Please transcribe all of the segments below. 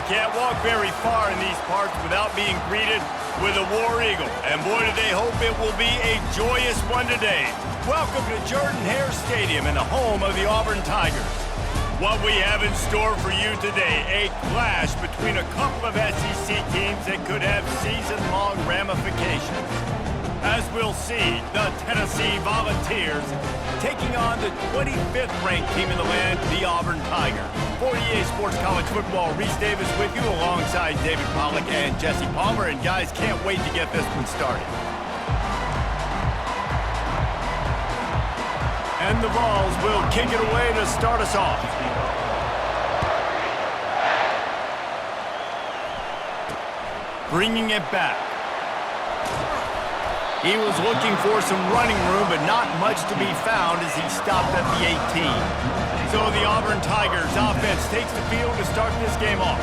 can't walk very far in these parts without being greeted with a War Eagle. And boy, do they hope it will be a joyous one today. Welcome to Jordan-Hare Stadium and the home of the Auburn Tigers. What we have in store for you today, a clash between a couple of SEC teams that could have season-long ramifications. As we'll see, the Tennessee Volunteers taking on the 25th ranked team in the land, the Auburn Tigers. For EA Sports College Football, Reese Davis with you alongside David Pollack and Jesse Palmer. And guys, can't wait to get this one started. And the Vols will kick it away to start us off. Bringing it back. He was looking for some running room, but not much to be found as he stopped at the 18. So the Auburn Tigers offense takes the field to start this game off.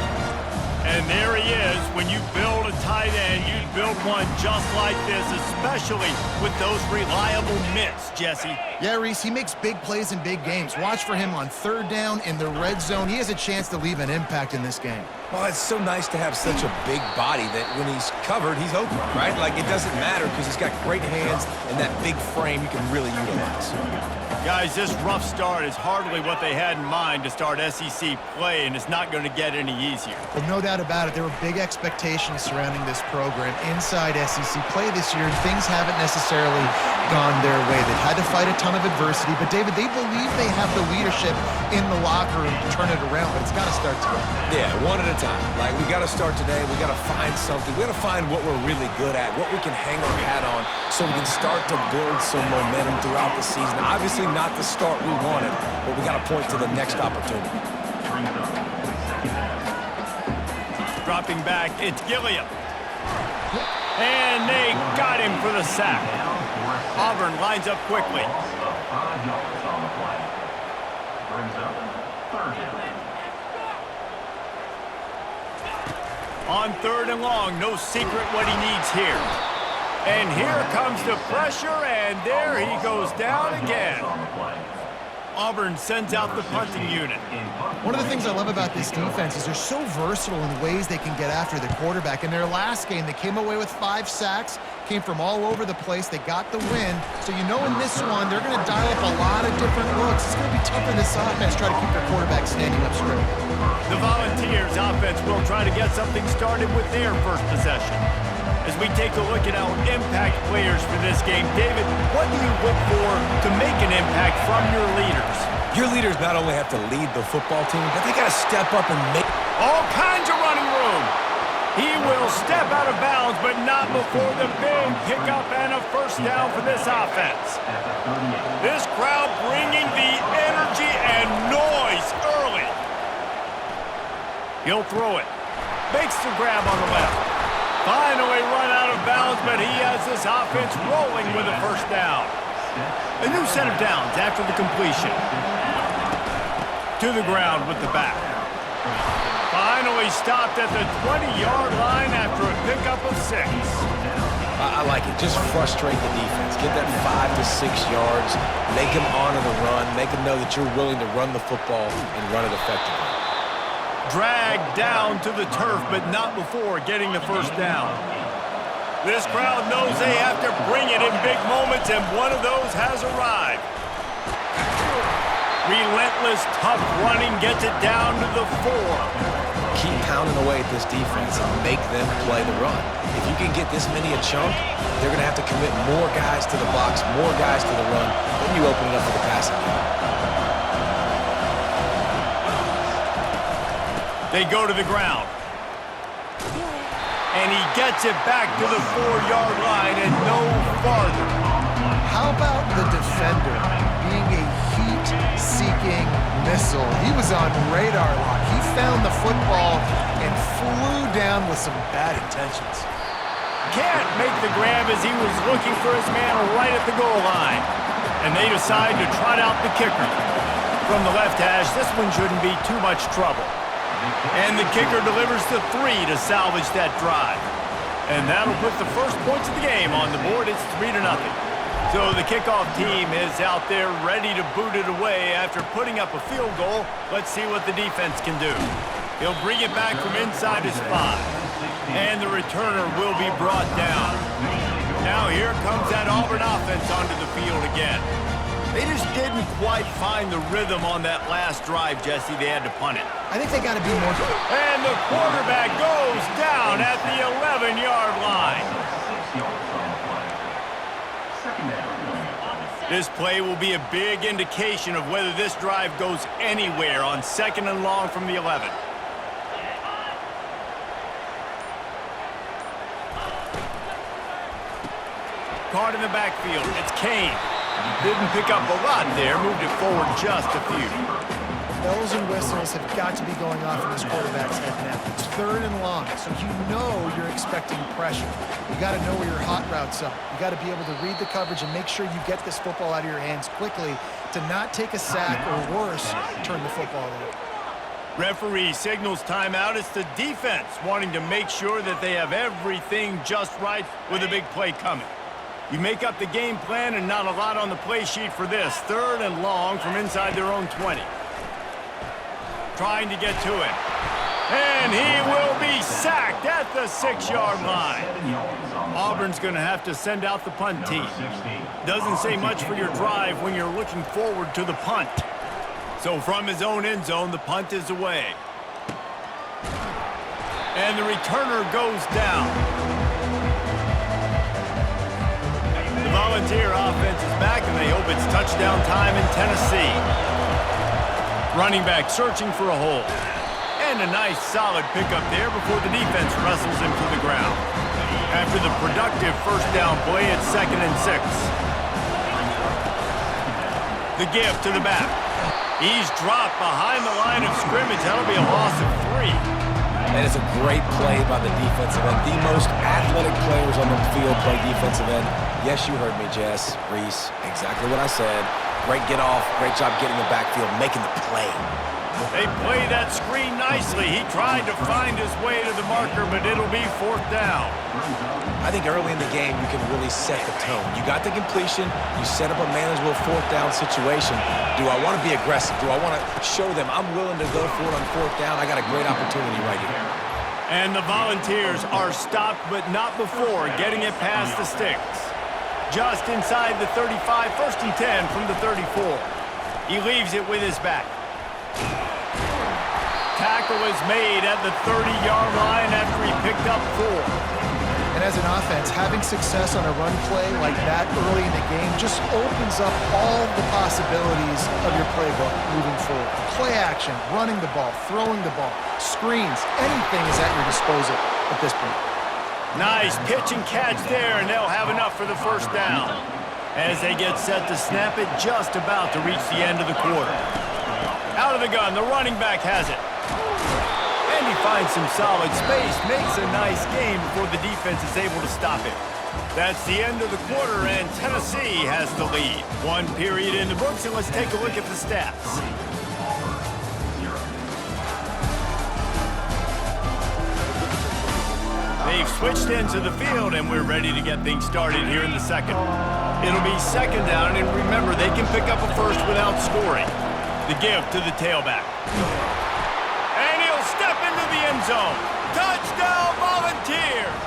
And there he is. When you build a tight end, you build one just like this, especially with those reliable mitts, Jesse. Yeah, Reese, he makes big plays in big games. Watch for him on third down in the red zone. He has a chance to leave an impact in this game. Well, it's so nice to have such a big body that when he's covered, he's open, right? Like, it doesn't matter because he's got great hands and that big frame you can really utilize. Guys, this rough start is hardly what they had in mind to start SEC play, and it's not going to get any easier. Well, no doubt about it. There were big expectations surrounding this program inside SEC play this year, and things haven't necessarily gone their way. They've had to fight a ton of adversity, but, David, they believe they have the leadership in the locker room to turn it around, but it's got to start today. Yeah, one at a time. Like, we got to start today. We got to find something. We got to find what we're really good at, what we can hang our hat on so we can start to build some momentum throughout the season. Obviously, not the start we wanted, but we got to point to the next opportunity. Dropping back, it's Gilliam. And they got him for the sack. Auburn lines up quickly. On third and long, no secret what he needs here. And here comes the pressure, and there he goes down again. Auburn sends out the punting unit. One of the things I love about this defense is they're so versatile in ways they can get after the quarterback. In their last game, they came away with 5 sacks, came from all over the place. They got the win. So you know in this one, they're going to dial up a lot of different looks. It's going to be tough for this offense, try to keep their quarterback standing up straight. The Volunteers offense will try to get something started with their first possession. As we take a look at our impact players for this game, David, what do you look for to make an impact from your leaders? Your leaders not only have to lead the football team, but they got to step up and make all kinds of running room. He will step out of bounds, but not before the big pickup and a first down for this offense. This crowd bringing the energy and noise early. He'll throw it. Makes the grab on the left. Finally run out of bounds, but he has this offense rolling with a first down. A new set of downs after the completion. To the ground with the back. Finally stopped at the 20-yard line after a pickup of 6. I like it. Just frustrate the defense. Get that 5 to 6 yards. Make them honor the run. Make them know that you're willing to run the football and run it effectively. Dragged down to the turf, but not before getting the first down. This crowd knows they have to bring it in big moments, and one of those has arrived. Relentless, tough running gets it down to the 4. Keep pounding away at this defense and make them play the run. If you can get this many a chunk, they're going to have to commit more guys to the box, more guys to the run, then you open it up for the passing game. They go to the ground. And he gets it back to the 4-yard line and no farther. How about the defender being a heat-seeking missile? He was on radar lock. He found the football and flew down with some bad intentions. Can't make the grab as he was looking for his man right at the goal line. And they decide to trot out the kicker. From the left hash, this one shouldn't be too much trouble. And the kicker delivers the 3 to salvage that drive. And that'll put the first points of the game on the board. It's 3-0. So the kickoff team is out there ready to boot it away after putting up a field goal. Let's see what the defense can do. He'll bring it back from inside his 5. And the returner will be brought down. Now here comes that Auburn offense onto the field again. They just didn't quite find the rhythm on that last drive, Jesse. They had to punt it. I think they got to be more... And the quarterback goes down at the 11-yard line. This play will be a big indication of whether this drive goes anywhere on 2nd and long from the 11. Caught in the backfield. It's Kane. Didn't pick up a lot there. Moved it forward just a few. Bells and whistles have got to be going off in this quarterback's head now. It's 3rd and long, so you know you're expecting pressure. You got to know where your hot routes are. You got to be able to read the coverage and make sure you get this football out of your hands quickly to not take a sack or worse, turn the football over. Referee signals timeout. It's the defense wanting to make sure that they have everything just right with a big play coming. You make up the game plan and not a lot on the play sheet for this. 3rd and long from inside their own 20. Trying to get to him. And he will be sacked at the 6-yard line. Auburn's going to have to send out the punt team. Doesn't say much for your drive when you're looking forward to the punt. So from his own end zone, the punt is away. And the returner goes down. The Volunteer offense is back, and they hope it's touchdown time in Tennessee. Running back searching for a hole. And a nice solid pickup there before the defense wrestles him to the ground. After the productive first down play, it's 2nd and 6. The give to the back. He's dropped behind the line of scrimmage. That'll be a loss of 3. That is a great play by the defensive end. The most athletic players on the field play defensive end. Yes, you heard me, Jess, Reese. Exactly what I said. Great get off. Great job getting the backfield, making the play. They play that screen nicely. He tried to find his way to the marker, but it'll be 4th down. I think early in the game, you can really set the tone. You got the completion. You set up a manageable 4th down situation. Do I want to be aggressive? Do I want to show them I'm willing to go for it on 4th down? I got a great opportunity right here. And the Volunteers are stopped, but not before getting it past the sticks. Just inside the 35, 1st and 10 from the 34. He leaves it with his back. Tackle is made at the 30-yard line after he picked up 4. And as an offense, having success on a run play like that early in the game just opens up all the possibilities of your playbook moving forward. Play action, running the ball, throwing the ball, screens, anything is at your disposal at this point. Nice pitch and catch there, and they'll have enough for the 1st down. As they get set to snap it, just about to reach the end of the quarter. Out of the gun, the running back has it. And he finds some solid space, makes a nice game before the defense is able to stop it. That's the end of the quarter, and Tennessee has the lead. 1 period in the books, and let's take a look at the stats. They've switched into the field, and we're ready to get things started here in the 2nd. It'll be 2nd down, and remember, they can pick up a 1st without scoring. The give to the tailback. And he'll step into the end zone. Touchdown, Volunteers!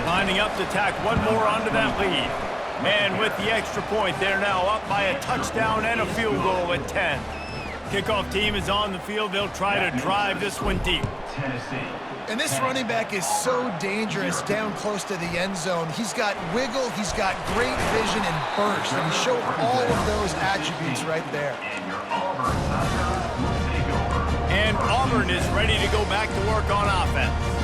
Lining up to tack one more onto that lead. And with the extra point, they're now up by a touchdown and a field goal at 10. Kickoff team is on the field. They'll try to drive this one deep. And this running back is so dangerous down close to the end zone. He's got wiggle, he's got great vision and burst, and he showed all of those attributes right there. And Auburn is ready to go back to work on offense.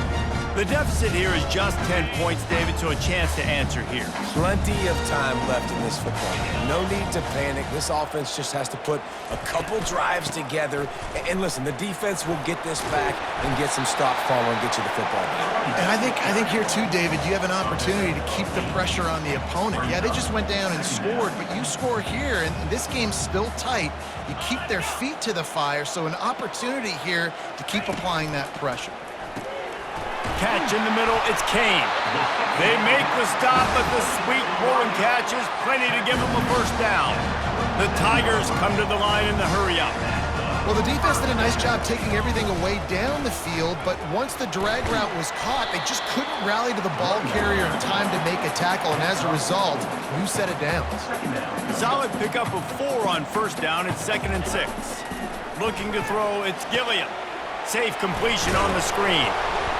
The deficit here is just 10 points, David, so a chance to answer here. Plenty of time left in this football game. No need to panic. This offense just has to put a couple drives together. And listen, the defense will get this back and get some stop follow and get you the football game. And I think here too, David, you have an opportunity to keep the pressure on the opponent. Yeah, they just went down and scored, but you score here, and this game's still tight. You keep their feet to the fire, so an opportunity here to keep applying that pressure. Catch in the middle, it's Kane. They make the stop, but the sweet pulling catch is plenty to give them a 1st down. The Tigers come to the line in the hurry-up. Well, the defense did a nice job taking everything away down the field, but once the drag route was caught, they just couldn't rally to the ball carrier in time to make a tackle, and as a result, new set of downs. Solid pickup of 4 on first down. It's 2nd and 6. Looking to throw, it's Gilliam. Safe completion on the screen.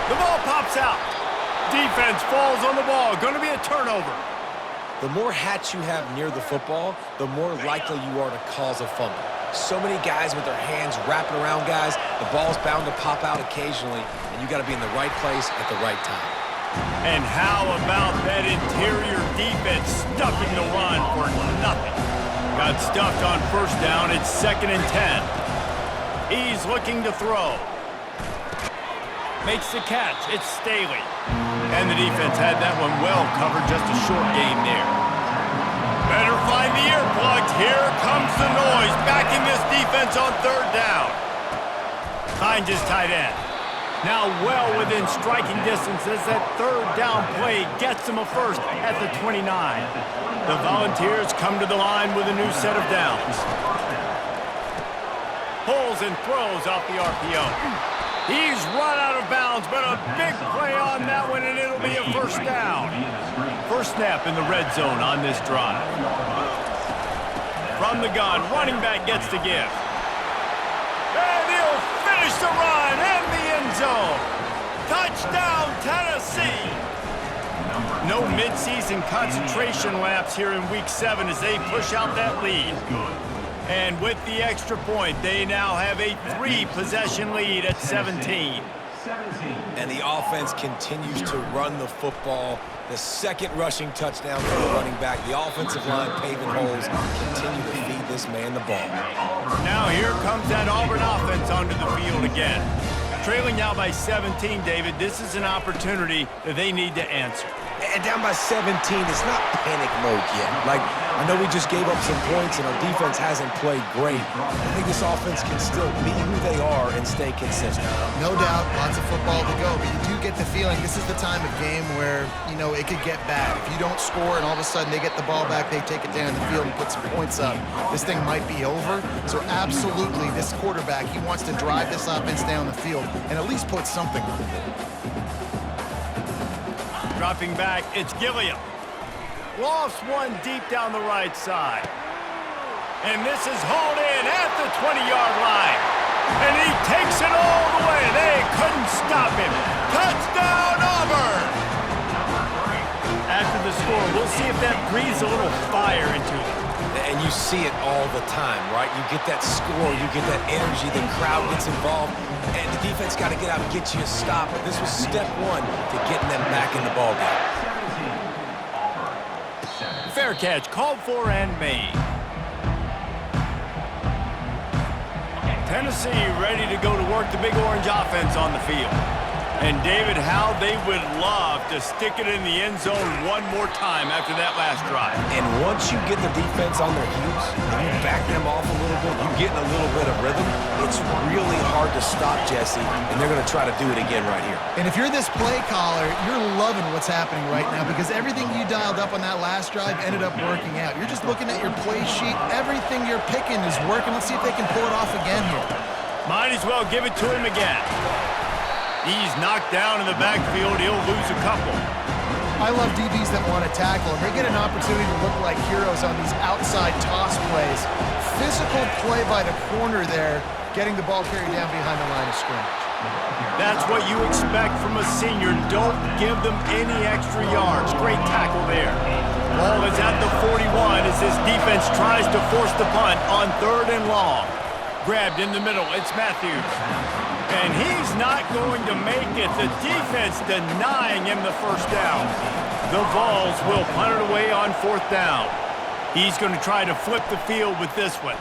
The ball pops out. Defense falls on the ball. Going to be a turnover. The more hats you have near the football, the more likely you are to cause a fumble. So many guys with their hands wrapping around guys, the ball's bound to pop out occasionally, and you got to be in the right place at the right time. And how about that interior defense stuffing the run for nothing? Got stuffed on first down. It's 2nd and 10. He's looking to throw. Makes the catch. It's Staley. And the defense had that one well covered. Just a short gain there. Better find the earplugs. Here comes the noise. Backing this defense on 3rd down. Finds his tight end. Now well within striking distance as that 3rd down play gets him a first at the 29. The Volunteers come to the line with a new set of downs. Pulls and throws off the RPO. He's run out of bounds, but a big play on that one, and it'll be a first down. First snap in the red zone on this drive. From the gun, running back gets the give. And he'll finish the run and the end zone. Touchdown, Tennessee. No midseason concentration laps here in Week 7 as they push out that lead. And with the extra point, they now have a 3-possession lead at 17. And the offense continues to run the football. The 2nd rushing touchdown for the running back. The offensive line paving holes. Continue to feed this man the ball. Now here comes that Auburn offense onto the field again. Trailing now by 17, David. This is an opportunity that they need to answer. And down by 17, it's not panic mode yet. Like, I know we just gave up some points and our defense hasn't played great. I think this offense can still be who they are and stay consistent. No doubt, lots of football to go, but you do get the feeling this is the time of game where, you know, it could get bad. If you don't score and all of a sudden they get the ball back, they take it down the field and put some points up, this thing might be over. So absolutely, this quarterback, he wants to drive this offense down the field and at least put something on it. Dropping back, it's Gilliam. Lofts one deep down the right side. And this is hauled in at the 20-yard line. And he takes it all the way. They couldn't stop him. Touchdown, Auburn! After the score, we'll see if that breathes a little fire into them. And you see it all the time, right? You get that score, you get that energy, the crowd gets involved, and the defense got to get out and get you a stop. But this was step 1 to getting them back in the ballgame. Fair catch, called for and made. Tennessee ready to go to work the Big Orange offense on the field. And David, how they would love to stick it in the end zone one more time after that last drive. And once you get the defense on their heels, and you back them off a little bit, you get in a little bit of rhythm, it's really hard to stop, Jesse, and they're going to try to do it again right here. And if you're this play caller, you're loving what's happening right now because everything you dialed up on that last drive ended up working out. You're just looking at your play sheet. Everything you're picking is working. Let's see if they can pull it off again here. Might as well give it to him again. He's knocked down in the backfield. He'll lose a couple. I love DBs that want to tackle, and they get an opportunity to look like heroes on these outside toss plays. Physical play by the corner there, getting the ball carried down behind the line of scrimmage. That's what you expect from a senior. Don't give them any extra yards. Great tackle there. Ball is at the 41 as this defense tries to force the punt on 3rd and long. Grabbed in the middle. It's Matthews. And he's not going to make it. The defense denying him the first down. The Vols will punt it away on 4th down. He's going to try to flip the field with this one.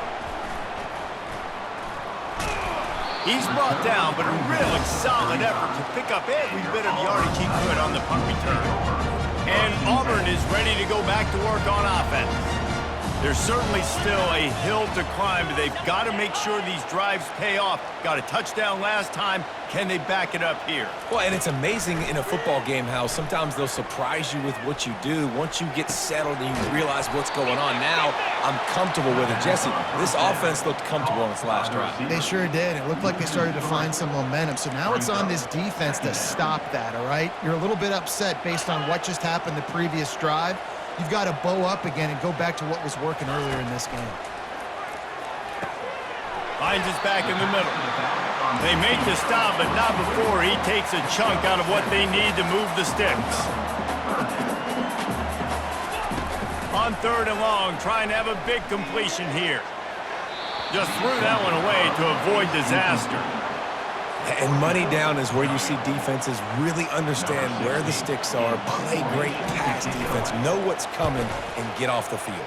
He's brought down, but a really solid effort to pick up every bit of yardage he could on the punt return. And Auburn is ready to go back to work on offense. There's certainly still a hill to climb, but they've got to make sure these drives pay off. Got a touchdown last time. Can they back it up here? Well, and it's amazing in a football game how sometimes they'll surprise you with what you do. Once you get settled and you realize what's going on, now I'm comfortable with it. Jesse, this offense looked comfortable in its last drive. They sure did. It looked like they started to find some momentum. So now it's on this defense to stop that, all right? You're a little bit upset based on what just happened the previous drive. You've got to bow up again and go back to what was working earlier in this game. Finds us back in the middle. They make the stop, but not before he takes a chunk out of what they need to move the sticks. On 3rd and long, trying to have a big completion here. Just threw that one away to avoid disaster. And money down is where you see defenses really understand where the sticks are, play great pass defense, know what's coming, and get off the field.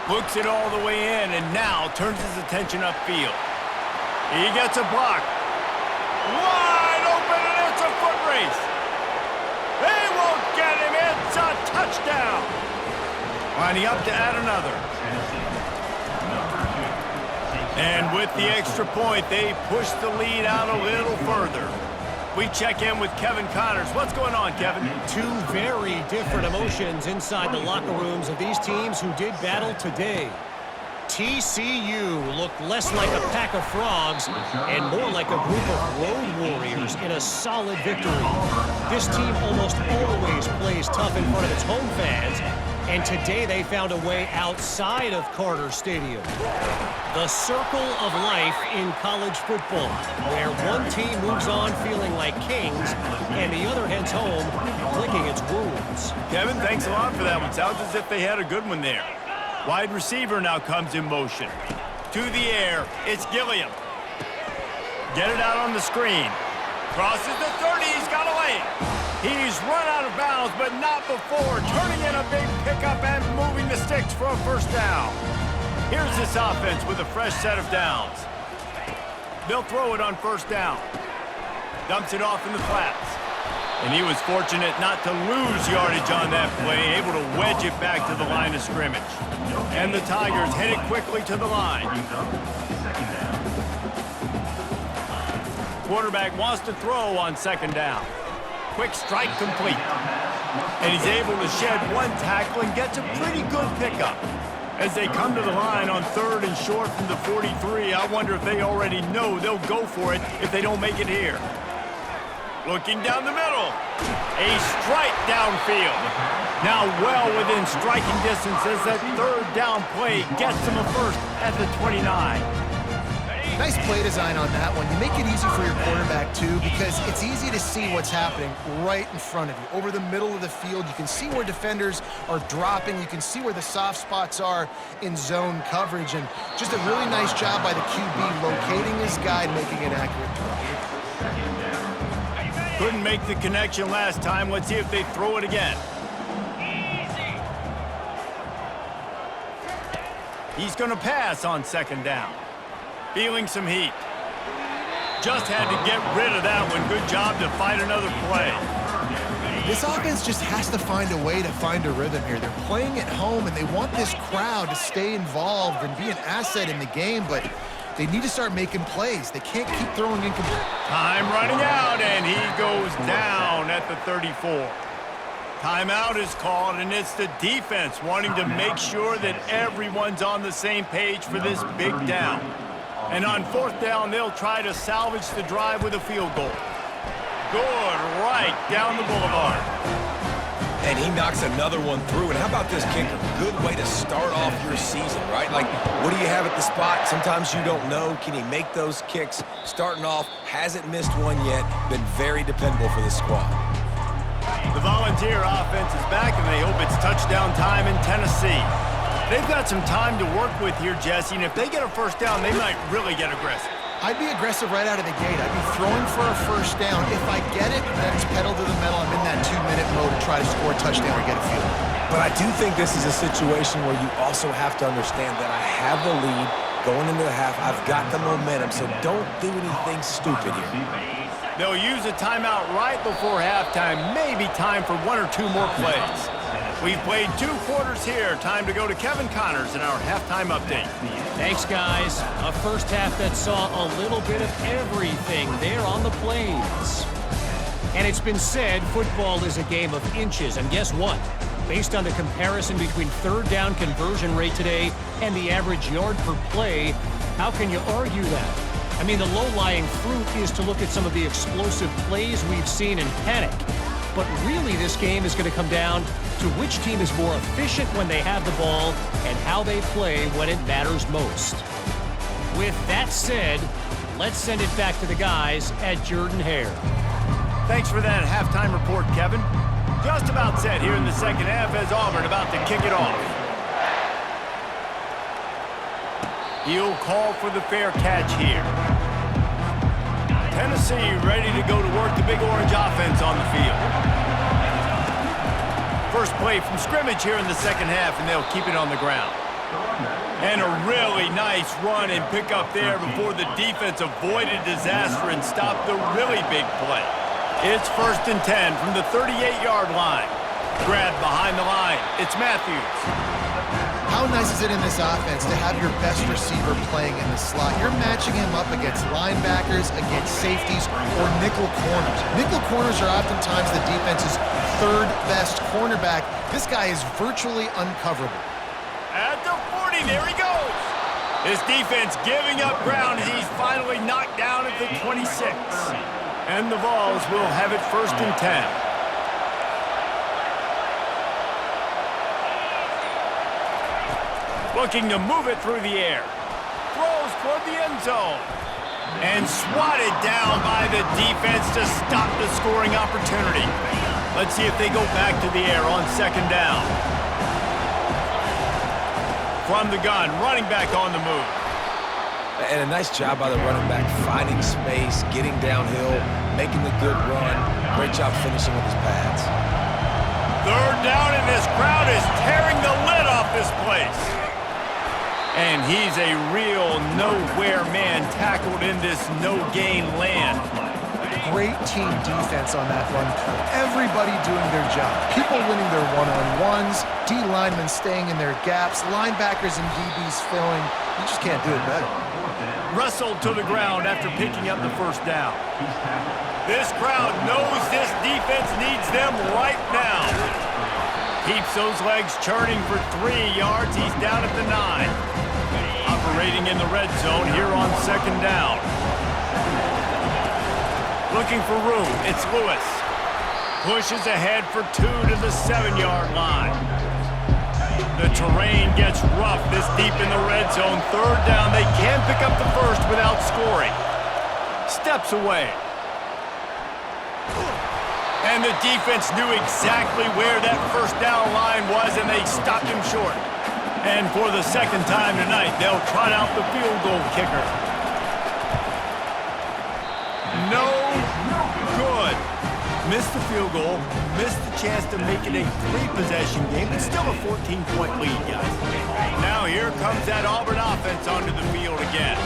Looks it all the way in, and now turns his attention upfield. He gets a block. Wide open, and it's a foot race. They won't get him. It's a touchdown. Lining up to add another. And with the extra point, they push the lead out a little further. We check in with Kevin Connors. What's going on, Kevin? Two very different emotions inside the locker rooms of these teams who did battle today. TCU looked less like a pack of frogs and more like a group of road warriors in a solid victory. This team almost always plays tough in front of its home fans, and today they found a way outside of Carter Stadium. The circle of life in college football, where one team moves on feeling like kings and the other heads home licking its wounds. Kevin, thanks a lot for that one. Sounds as if they had a good one there. Wide receiver now comes in motion. To the air, it's Gilliam. Get it out on the screen. Crosses the 30, he's got a lane. He's run out of bounds, but not before turning in a big pickup and moving the sticks for a first down. Here's this offense with a fresh set of downs. They'll throw it on first down. Dumps it off in the flats. And he was fortunate not to lose yardage on that play, able to wedge it back to the line of scrimmage. And the Tigers headed quickly to the line. Quarterback wants to throw on 2nd down. Quick strike complete. And he's able to shed one tackle and gets a pretty good pickup. As they come to the line on 3rd and short from the 43, I wonder if they already know they'll go for it if they don't make it here. Looking down the middle. A strike downfield. Now well within striking distance as that 3rd down play gets them a first at the 29. Nice play design on that one. You make it easy for your quarterback, too, because it's easy to see what's happening right in front of you. Over the middle of the field, you can see where defenders are dropping. You can see where the soft spots are in zone coverage. And just a really nice job by the QB locating his guy and making an accurate throw. Couldn't make the connection last time. Let's see if they throw it again. He's going to pass on 2nd down. Feeling some heat. Just had to get rid of that one. Good job to fight another play. This offense just has to find a way to find a rhythm here. They're playing at home, and they want this crowd to stay involved and be an asset in the game, but they need to start making plays. They can't keep throwing incomplete. Time running out, and he goes down at the 34. Timeout is called, and it's the defense wanting to make sure that everyone's on the same page for this big down. And on 4th down, they'll try to salvage the drive with a field goal. Good right down the boulevard. And he knocks another one through. And how about this kicker? Good way to start off your season, right? Like, what do you have at the spot? Sometimes you don't know. Can he make those kicks? Starting off, hasn't missed one yet. Been very dependable for this squad. The Volunteer offense is back, and they hope it's touchdown time in Tennessee. They've got some time to work with here, Jesse, and if they get a first down, they might really get aggressive. I'd be aggressive right out of the gate. I'd be throwing for a first down. If I get it, then it's pedal to the metal. I'm in that 2-minute mode to try to score a touchdown or get a field goal. But I do think this is a situation where you also have to understand that I have the lead going into the half. I've got the momentum, so don't do anything stupid here. They'll use a timeout right before halftime. Maybe time for 1 or 2 more plays. We've played 2 quarters here. Time to go to Kevin Connors in our halftime update. Thanks, guys. A first half that saw a little bit of everything there on the Plains. And it's been said football is a game of inches. And guess what? Based on the comparison between third down conversion rate today and the average yard per play, how can you argue that? I mean, the low-lying fruit is to look at some of the explosive plays we've seen and panic. But really, this game is going to come down to which team is more efficient when they have the ball and how they play when it matters most. With that said, let's send it back to the guys at Jordan-Hare. Thanks for that halftime report, Kevin. Just about set here in the second half as Auburn about to kick it off. He'll call for the fair catch here. Tennessee ready to go to work the Big Orange offense on the field. First play from scrimmage here in the second half, and they'll keep it on the ground. And a really nice run and pick up there before the defense avoided disaster and stopped the really big play. It's 1st and 10 from the 38-yard line. Grab behind the line. It's Matthews. How nice is it in this offense to have your best receiver playing in the slot? You're matching him up against linebackers, against safeties, or nickel corners. Nickel corners are oftentimes the defense's third best cornerback. This guy is virtually uncoverable. At the 40, there he goes. His defense giving up ground as he's finally knocked down at the 26. And the Vols will have it 1st and 10. Looking to move it through the air. Throws toward the end zone. And swatted down by the defense to stop the scoring opportunity. Let's see if they go back to the air on 2nd down. From the gun, running back on the move. And a nice job by the running back, finding space, getting downhill, making the good run. Great job finishing with his pads. 3rd down, and this crowd is tearing the lid off this place. And he's a real nowhere man tackled in this no-gain land. Great team defense on that run play. Everybody doing their job. People winning their one-on-ones, D linemen staying in their gaps, linebackers and DBs filling. You just can't do it better. Wrestled to the ground after picking up the 1st down. This crowd knows this defense needs them right now. Keeps those legs churning for 3 yards. He's down at the 9. Operating in the red zone here on 2nd down. Looking for room. It's Lewis. Pushes ahead for 2 to the 7-yard line. The terrain gets rough this deep in the red zone. 3rd down. They can pick up the 1st without scoring. Steps away. And the defense knew exactly where that 1st down line was, and they stopped him short. And for the 2nd time tonight, they'll trot out the field goal kicker. No good. Missed the field goal, missed the chance to make it a 3-possession game, but still a 14-point lead, guys. Now here comes that Auburn offense onto the field again.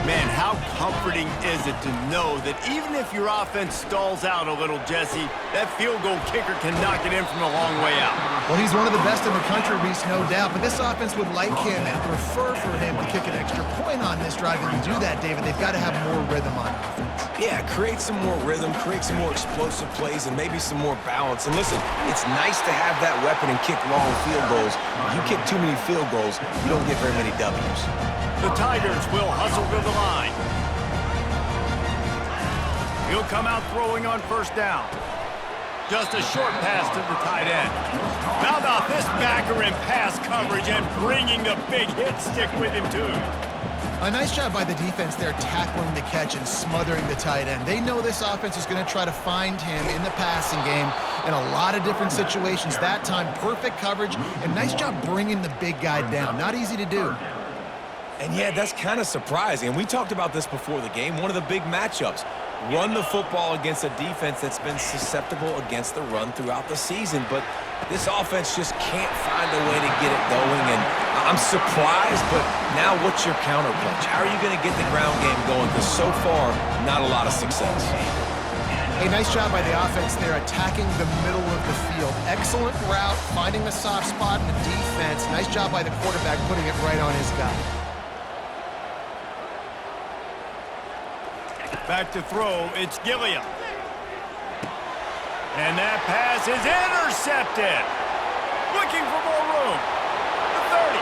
Man, how comforting is it to know that even if your offense stalls out a little, Jesse, that field goal kicker can knock it in from a long way out. Well, he's one of the best in the country, Reese, no doubt. But this offense would like him and prefer for him to kick an extra point on this drive. And to do that, David, they've got to have more rhythm on offense. Yeah, create some more rhythm, create some more explosive plays, and maybe some more balance. And listen, it's nice to have that weapon and kick long field goals. If you kick too many field goals, you don't get very many W's. The Tigers will hustle to the line. He'll come out throwing on 1st down. Just a short pass to the tight end. How about this backer in pass coverage and bringing the big hit stick with him, too. A nice job by the defense there, tackling the catch and smothering the tight end. They know this offense is going to try to find him in the passing game in a lot of different situations. That time, perfect coverage, and nice job bringing the big guy down. Not easy to do. And yeah, that's kind of surprising. And we talked about this before the game. One of the big matchups. Run the football against a defense that's been susceptible against the run throughout the season. But this offense just can't find a way to get it going. And I'm surprised, but now what's your counterpunch? How are you going to get the ground game going? Because so far, not a lot of success. Hey, nice job by the offense there, attacking the middle of the field. Excellent route, finding the soft spot in the defense. Nice job by the quarterback putting it right on his guy. Back to throw, it's Gilliam. And that pass is intercepted. Looking for more room. The 30,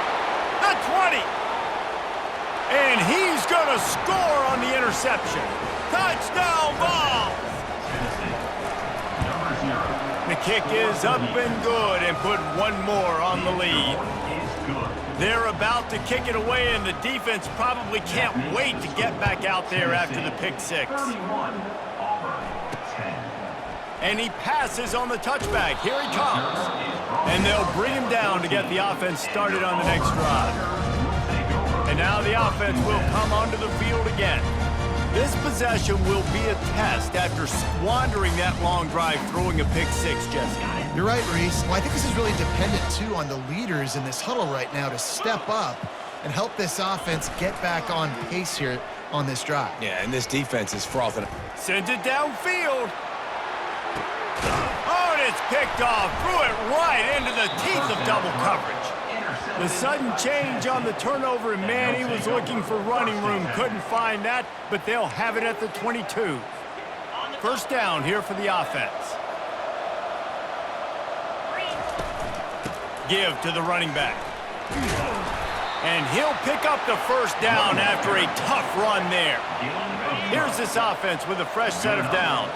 the 20. And he's going to score on the interception. Touchdown ball. The kick is up and good and put one more on the lead. They're about to kick it away, and the defense probably can't wait to get back out there after the pick six. And he passes on the touchback. Here he comes. And they'll bring him down to get the offense started on the next drive. And now the offense will come onto the field again. This possession will be a test after squandering that long drive throwing a pick six, Jesse. You're right, Reese. Well, I think this is really dependent, too, on the leaders in this huddle right now to step up and help this offense get back on pace here on this drive. Yeah, and this defense is frothing. Sends it downfield. Oh, and it's picked off. Threw it right into the teeth of double coverage. The sudden change on the turnover, and man, he was looking for running room. Couldn't find that, but they'll have it at the 22. First down here for the offense. Give to the running back. And he'll pick up the first down after a tough run there. Here's this offense with a fresh set of downs.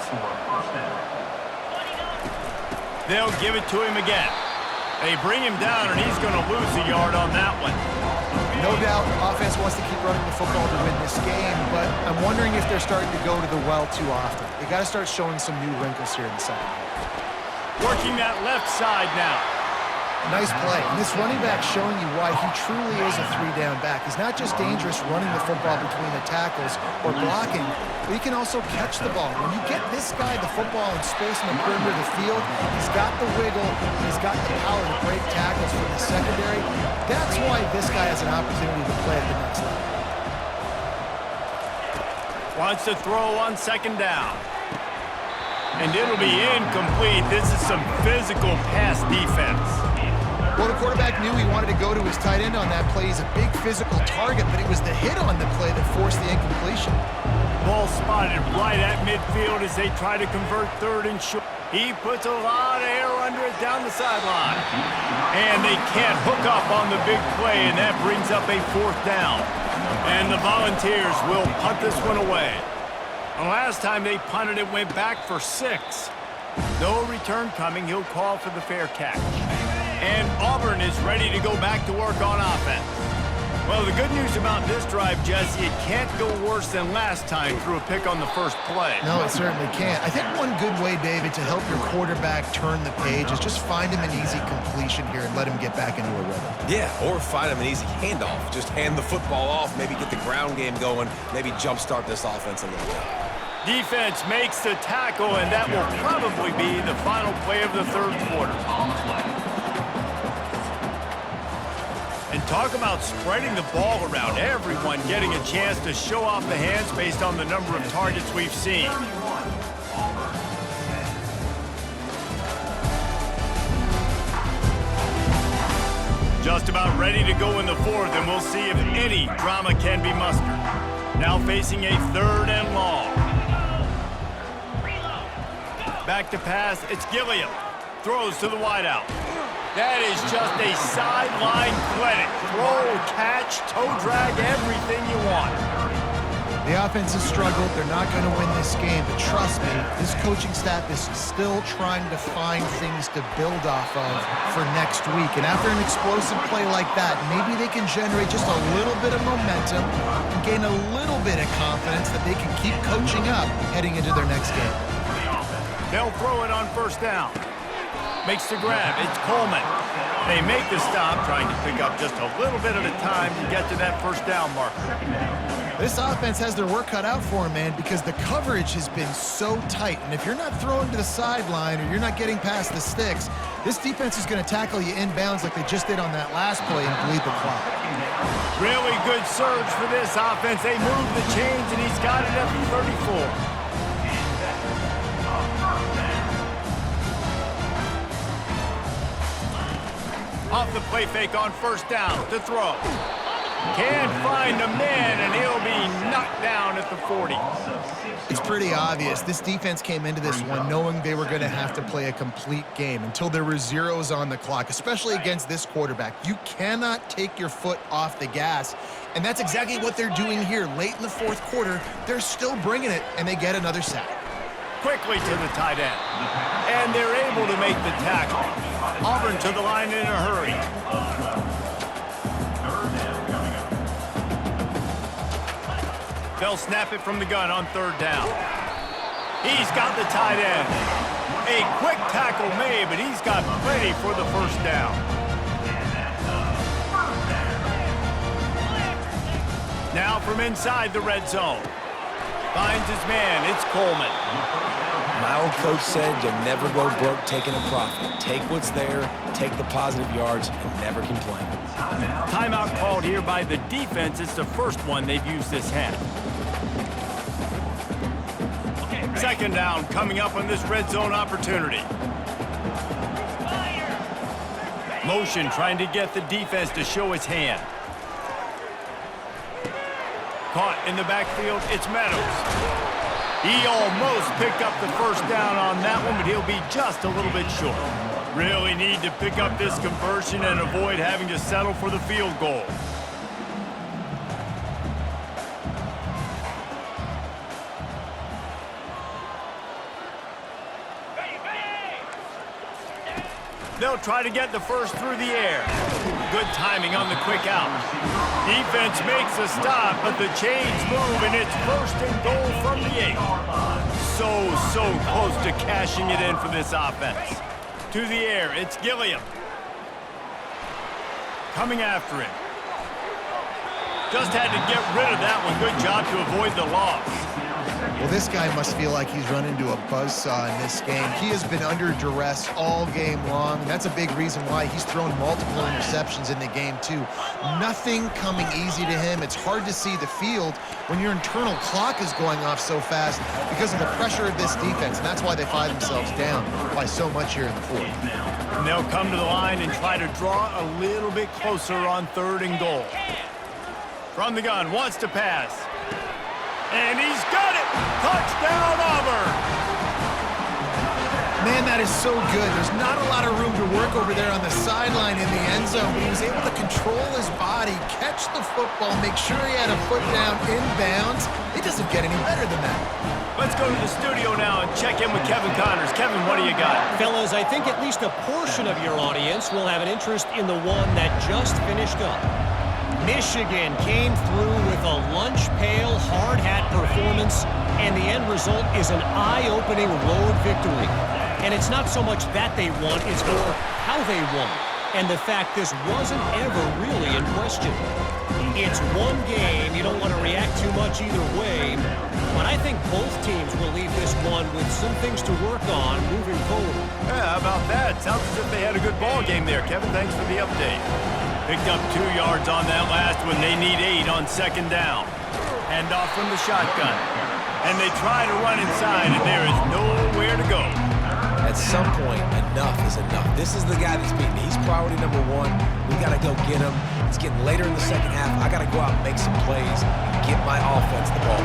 They'll give it to him again. They bring him down, and he's going to lose a yard on that one. No doubt, offense wants to keep running the football to win this game, but I'm wondering if they're starting to go to the well too often. They got to start showing some new wrinkles here in the second half. Working that left side now. Nice play. And this running back showing you why he truly is a three-down back. He's not just dangerous running the football between the tackles or blocking, but he can also catch the ball. When you get this guy the football in space in the perimeter of the field, he's got the wiggle, he's got the power to break tackles from the secondary. That's why this guy has an opportunity to play at the next level. Wants to throw on second down. And it'll be incomplete. This is some physical pass defense. Well, the quarterback knew he wanted to go to his tight end on that play. He's a big physical target, but it was the hit on the play that forced the incompletion. Ball spotted right at midfield as they try to convert third and short. He puts a lot of air under it down the sideline. And they can't hook up on the big play, and that brings up a fourth down. And the Volunteers will punt this one away. And last time they punted, it went back for 6. No return coming. He'll call for the fair catch. And Auburn is ready to go back to work on offense. Well, the good news about this drive, Jesse, it can't go worse than last time through a pick on the first play. No, it certainly can't. I think one good way, David, to help your quarterback turn the page is just find him an easy completion here and let him get back into a rhythm. Yeah, or find him an easy handoff. Just hand the football off, maybe get the ground game going, maybe jumpstart this offense a little bit. Defense makes the tackle, and that will probably be the final play of the third quarter. And talk about spreading the ball around. Everyone getting a chance to show off the hands based on the number of targets we've seen. Just about ready to go in the fourth, and we'll see if any drama can be mustered. Now facing a third and long. Back to pass, it's Gilliam. Throws to the wideout. That is just a sideline clinic. Throw, catch, toe drag, everything you want. The offense has struggled. They're not going to win this game, but trust me, this coaching staff is still trying to find things to build off of for next week. And after an explosive play like that, maybe they can generate just a little bit of momentum and gain a little bit of confidence that they can keep coaching up heading into their next game. They'll throw it on first down. Makes the grab. It's Coleman. They make the stop, trying to pick up just a little bit at a time to get to that first down marker. This offense has their work cut out for them, man, because the coverage has been so tight. And if you're not throwing to the sideline or you're not getting past the sticks, this defense is going to tackle you inbounds like they just did on that last play and bleed the clock. Really good surge for this offense. They move the chains, and he's got it at the 34. the play fake on first down to throw. Can't find a man, and he'll be knocked down at the 40. It's pretty obvious. This defense came into this one knowing they were going to have to play a complete game until there were zeros on the clock, especially against this quarterback. You cannot take your foot off the gas, and that's exactly what they're doing here. Late in the fourth quarter, they're still bringing it, and they get another sack. Quickly to the tight end, and they're able to make the tackle. Auburn to the line in a hurry. They'll snap it from the gun on third down. He's got the tight end. A quick tackle made, but he's got plenty for the first down. Now from inside the red zone. Finds his man. It's Coleman. My old coach said you'll never go broke taking a profit. Take what's there, take the positive yards, and never complain. Timeout called here by the defense. It's the first one they've used this half. Second down coming up on this red zone opportunity. Motion trying to get the defense to show its hand. Caught in the backfield, it's Meadows. He almost picked up the first down on that one, but he'll be just a little bit short. Really need to pick up this conversion and avoid having to settle for the field goal. They'll try to get the first through the air. Good timing on the quick out. Defense makes a stop, but the chains move, and it's first and goal from the 8. So close to cashing it in for this offense. To the air, it's Gilliam. Coming after him. Just had to get rid of that one. Good job to avoid the loss. Well, this guy must feel like he's run into a buzzsaw in this game. He has been under duress all game long, and that's a big reason why he's thrown multiple interceptions in the game, too. Nothing coming easy to him. It's hard to see the field when your internal clock is going off so fast because of the pressure of this defense, and that's why they find themselves down by so much here in the fourth. And they'll come to the line and try to draw a little bit closer on third and goal. From the gun, wants to pass. And he's got it! Touchdown, Auburn! Man, that is so good. There's not a lot of room to work over there on the sideline in the end zone, but he was able to control his body, catch the football, make sure he had a foot down inbounds. It doesn't get any better than that. Let's go to the studio now and check in with Kevin Connors. Kevin, what do you got? Fellas, I think at least a portion of your audience will have an interest in the one that just finished up. Michigan came through with a lunch pail, hard hat performance, and the end result is an eye-opening road victory. And it's not so much that they won, it's more how they won, and the fact this wasn't ever really in question. It's one game, you don't want to react too much either way, but I think both teams will leave this one with some things to work on moving forward. Yeah, how about that? Sounds as if they had a good ball game there. Kevin, thanks for the update. Picked up 2 yards on that last one. They need 8 on second down. Hand off from the shotgun. And they try to run inside, and there is nowhere to go. At some point, enough is enough. This is the guy that's beaten. He's priority number 1. We got to go get him. It's getting later in the second half. I got to go out and make some plays and get my offense the ball.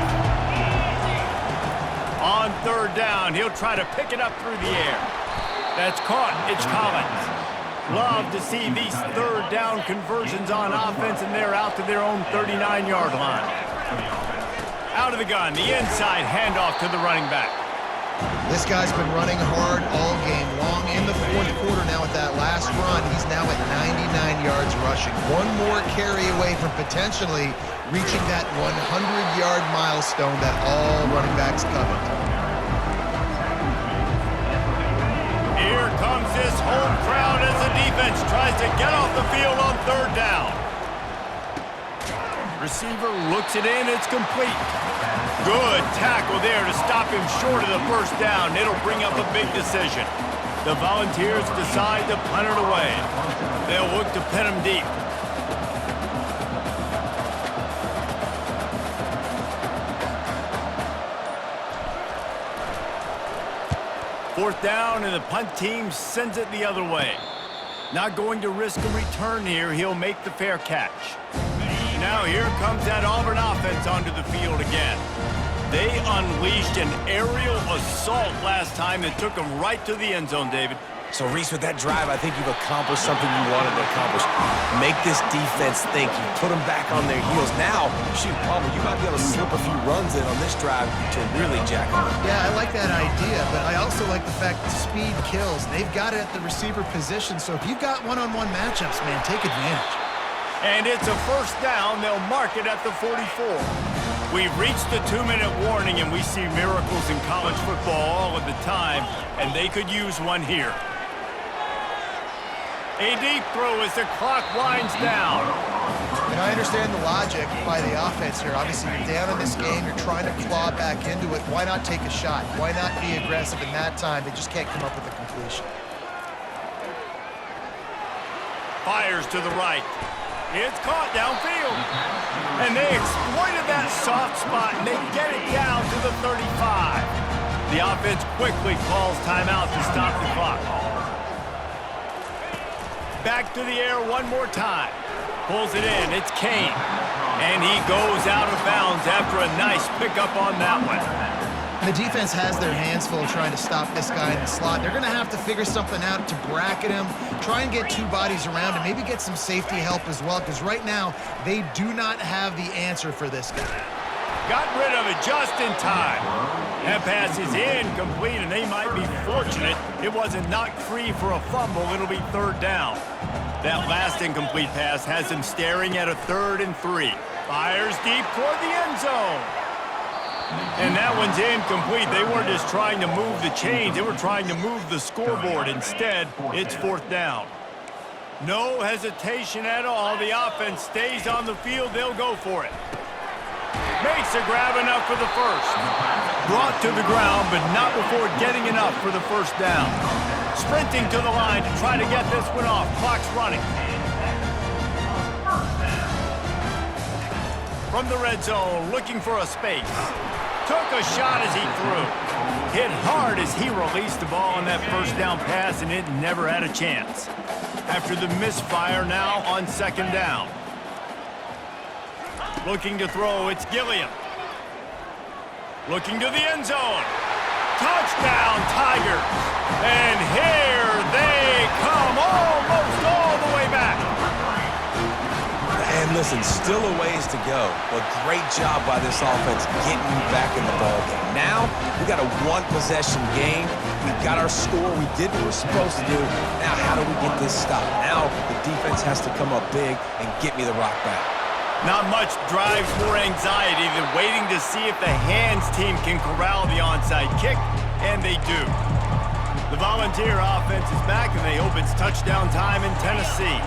On third down, he'll try to pick it up through the air. That's caught. It's Collins. Love to see these third down conversions on offense, and they're out to their own 39-yard line. Out of the gun, the inside handoff to the running back. This guy's been running hard all game long. In the fourth quarter now with that last run, he's now at 99 yards rushing. One more carry away from potentially reaching that 100-yard milestone that all running backs covet. Here comes this home crowd as the defense tries to get off the field on third down. Receiver looks it in, it's complete. Good tackle there to stop him short of the first down. It'll bring up a big decision. The Volunteers decide to punt it away. They'll look to pin him deep. Fourth down, and the punt team sends it the other way. Not going to risk a return here. He'll make the fair catch. Now here comes that Auburn offense onto the field again. They unleashed an aerial assault last time that took them right to the end zone, David. So, Reese, with that drive, I think you've accomplished something you wanted to accomplish. Make this defense think. You put them back on their heels. Now, shoot, Palmer, you might be able to slip a few runs in on this drive to really jack them up. Yeah, I like that idea, but I also like the fact that speed kills. They've got it at the receiver position, so if you've got one-on-one matchups, man, take advantage. And it's a first down. They'll mark it at the 44. We've reached the 2-minute warning, and we see miracles in college football all of the time, and they could use one here. A deep throw as the clock winds down. And I understand the logic by the offense here. Obviously, you're down in this game. You're trying to claw back into it. Why not take a shot? Why not be aggressive in that time? They just can't come up with a completion. Fires to the right. It's caught downfield. And they exploited that soft spot, and they get it down to the 35. The offense quickly calls timeout to stop the clock. Back to the air one more time. Pulls it in. It's Kane. And he goes out of bounds after a nice pickup on that one. The defense has their hands full trying to stop this guy in the slot. They're going to have to figure something out to bracket him, try and get two bodies around him, maybe get some safety help as well, because right now they do not have the answer for this guy. Got rid of it just in time. That pass is incomplete, and they might be fortunate it wasn't knocked free for a fumble. It'll be third down. That last incomplete pass has him staring at a 3rd and 3. Fires deep toward the end zone. And that one's incomplete. They weren't just trying to move the chains. They were trying to move the scoreboard. Instead, it's 4th down. No hesitation at all. The offense stays on the field. They'll go for it. Makes a grab enough for the first. Brought to the ground, but not before getting enough for the first down. Sprinting to the line to try to get this one off. Clock's running. From the red zone, looking for a space. Took a shot as he threw. Hit hard as he released the ball on that first down pass, and it never had a chance. After the misfire, now on 2nd down. Looking to throw, it's Gilliam. Looking to the end zone. Touchdown, Tigers. And here they come, almost all the way back. And listen, still a ways to go, but great job by this offense getting you back in the ballgame. Now, we got a one-possession game. We've got our score. We did what we're supposed to do. Now, how do we get this stopped? Now, the defense has to come up big and get me the rock back. Not much drives more anxiety than waiting to see if the hands team can corral the onside kick, and they do. The Volunteer offense is back, and they hope it's touchdown time in Tennessee.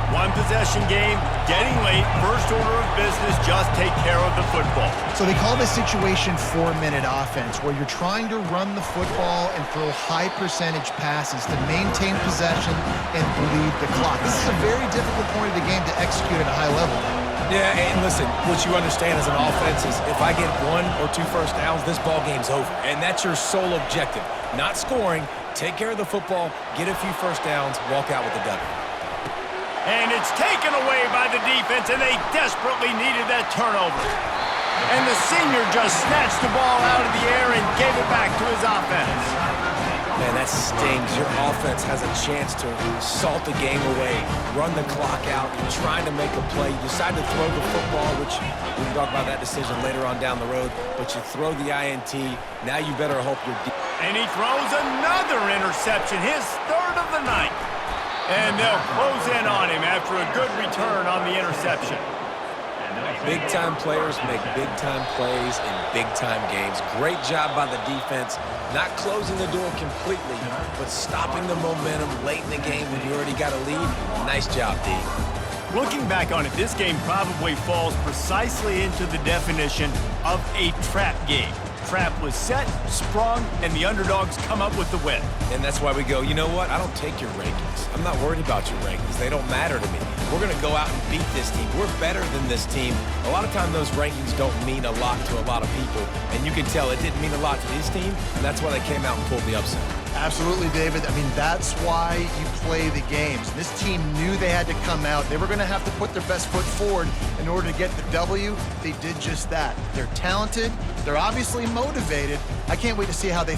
One-possession game, getting late, first order of business, just take care of the football. So they call this situation 4-minute offense, where you're trying to run the football and throw high-percentage passes to maintain possession and bleed the clock. This is a very difficult point of the game to execute at a high level. Yeah, and listen, what you understand as an offense is if I get 1 or 2 first downs, this ball game's over. And that's your sole objective. Not scoring, take care of the football, get a few first downs, walk out with the W. And it's taken away by the defense, and they desperately needed that turnover. And the senior just snatched the ball out of the air and gave it back to his offense. Man, that stings. Your offense has a chance to salt the game away, run the clock out, you're trying to make a play. You decide to throw the football, which we can talk about that decision later on down the road, but you throw the INT. Now you better hope you're... And he throws another interception, his 3rd of the night. And they'll close in on him after a good return on the interception. Big-time players make big-time plays in big-time games. Great job by the defense, not closing the door completely, but stopping the momentum late in the game when you already got a lead. Nice job, D. Looking back on it, this game probably falls precisely into the definition of a trap game. Trap was set, sprung, and the underdogs come up with the win. And that's why we go, you know what? I don't take your rankings. I'm not worried about your rankings. They don't matter to me. We're going to go out and beat this team. We're better than this team. A lot of times those rankings don't mean a lot to a lot of people, and you can tell it didn't mean a lot to this team, and that's why they came out and pulled the upset. Absolutely, David. I mean, that's why you play the games. This team knew they had to come out. They were going to have to put their best foot forward in order to get the W. They did just that. They're talented. They're obviously motivated. I can't wait to see how they